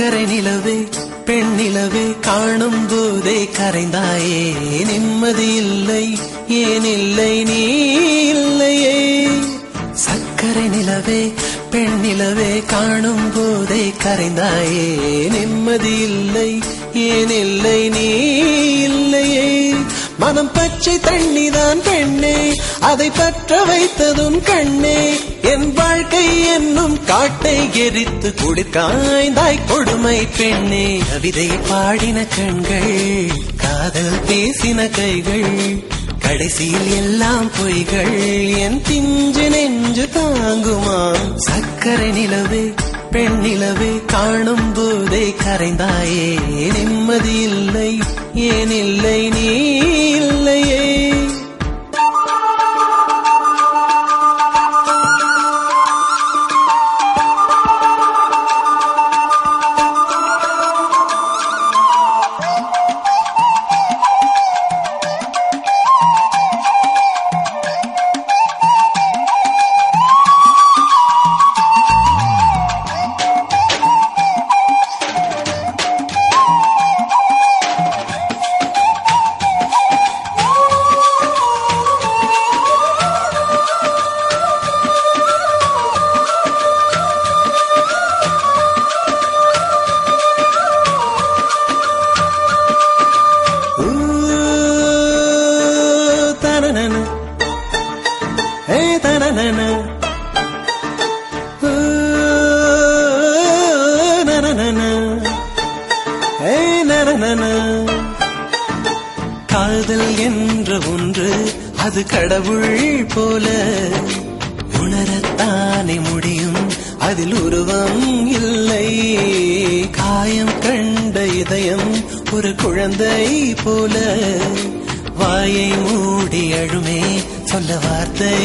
சக்கரை நிலவே பெண் நிலவே காணும் போதே கரைந்தாயே நிம்மதி இல்லை ஏன் இல்லை நீ இல்லையே சக்கரை நிலவே பெண் நிலவே காணும் போதே கரைந்தாயே நிம்மதி இல்லை ஏன் இல்லை நீ இல்லையே மனம் பச்சை தண்ணிதான் பெண்ணே அதை பற்ற வைத்ததும் கண்ணே என் வாழ்க்கை என்னும் காட்டை எரித்து குடிக்காய்ந்தாய் கொடுமை பெண்ணே கவிதை பாடின கண்கள் காதல் பேசின கைகள் கடைசியில் எல்லாம் பொய்கள் என் பிஞ்சு நெஞ்சு தாங்குமா சக்கரை நிலவே பெண் நிலவே காணும் போதே கரைந்தாயே நிம்மதி இல்லை ஏன் இல்லை நீ இல்லையே காதல் என்ற ஒன்று அது கடவுள் போல உணரத்தானே முடியும் அதில் உருவம் இல்லை காயம் கண்ட இதயம் ஒரு குழந்தை போல வாயை மூடி அழுமே சொல்ல வார்த்தை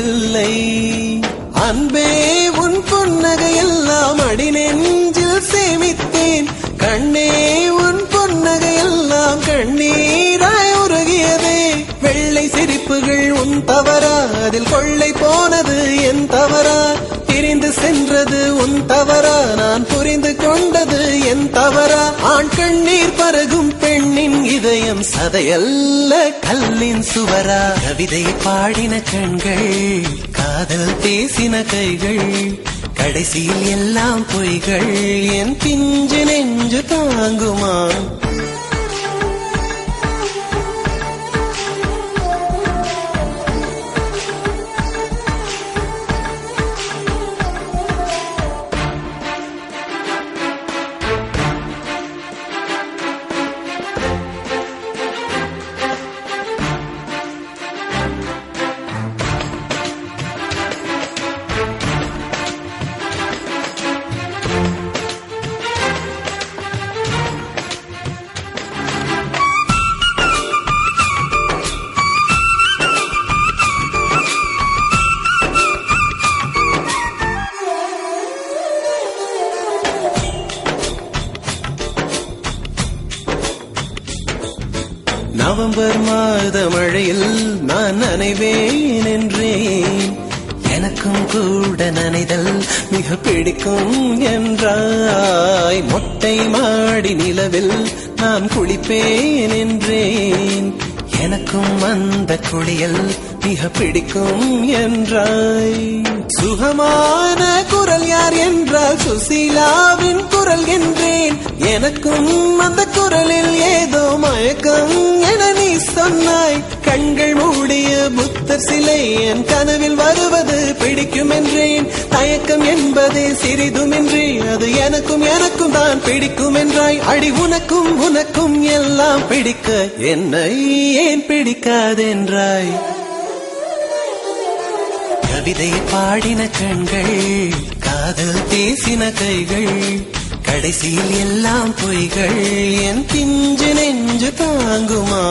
இல்லை அன்பே உன் புன்னகையெல்லாம் அடி நெஞ்சில் சேமித்தேன் கண்ணே உன் புன்னகையெல்லாம் கண்ணீராய் உருகியதே வெள்ளை சிரிப்புகள் உன் தவறா அதில் கொள்ளை போனது என் தவறா பிரிந்து சென்றது உன் தவறா நான் புரிந்து கொண்டது என் தவறா ஆண் கண்ணீர் பருகும் பெண்ணின் இதயம் சதையல்ல கல்லின் சுவரா கவிதை பாடின கண்கள் காதல் பேசின கைகள் கடைசியில் எல்லாம் பொய்கள் என் பிஞ்சு நெஞ்சு தாங்குமா நவம்பர் மாத மழையில் நான் நனைவேன் என்றேன் எனக்கும் கூட நனைதல் மிக பிடிக்கும் என்றாய் மொட்டை மாடி நிலவில் நான் குளிப்பேன் என்றேன் எனக்கும் அந்த குளியல் மிக பிடிக்கும் என்றாய் சுகமான குரல் யார் என்றால் சுசீலாவின் குரல் என்றேன் எனக்கும் அந்த குரலில் ஏதோ மயக்கம் என நீ சொன்னாய் கண்கள் மூடிய புத்தர் சிலை என் கனவில் வருவது பிடிக்கும் என்றேன் தயக்கம் என்பதே சிறிதுமின்றி அது எனக்கும் எனக்கும் தான் பிடிக்கும் என்றாய் அடி உனக்கும் உனக்கும் எல்லாம் பிடிக்க என்னை ஏன் பிடிக்காதென்றாய் கவிதை பாடின கண்கள் காதல் பேசின கைகள் கடைசியில் எல்லாம் பொய்கள் என் பிஞ்சு நெஞ்சு தாங்குமா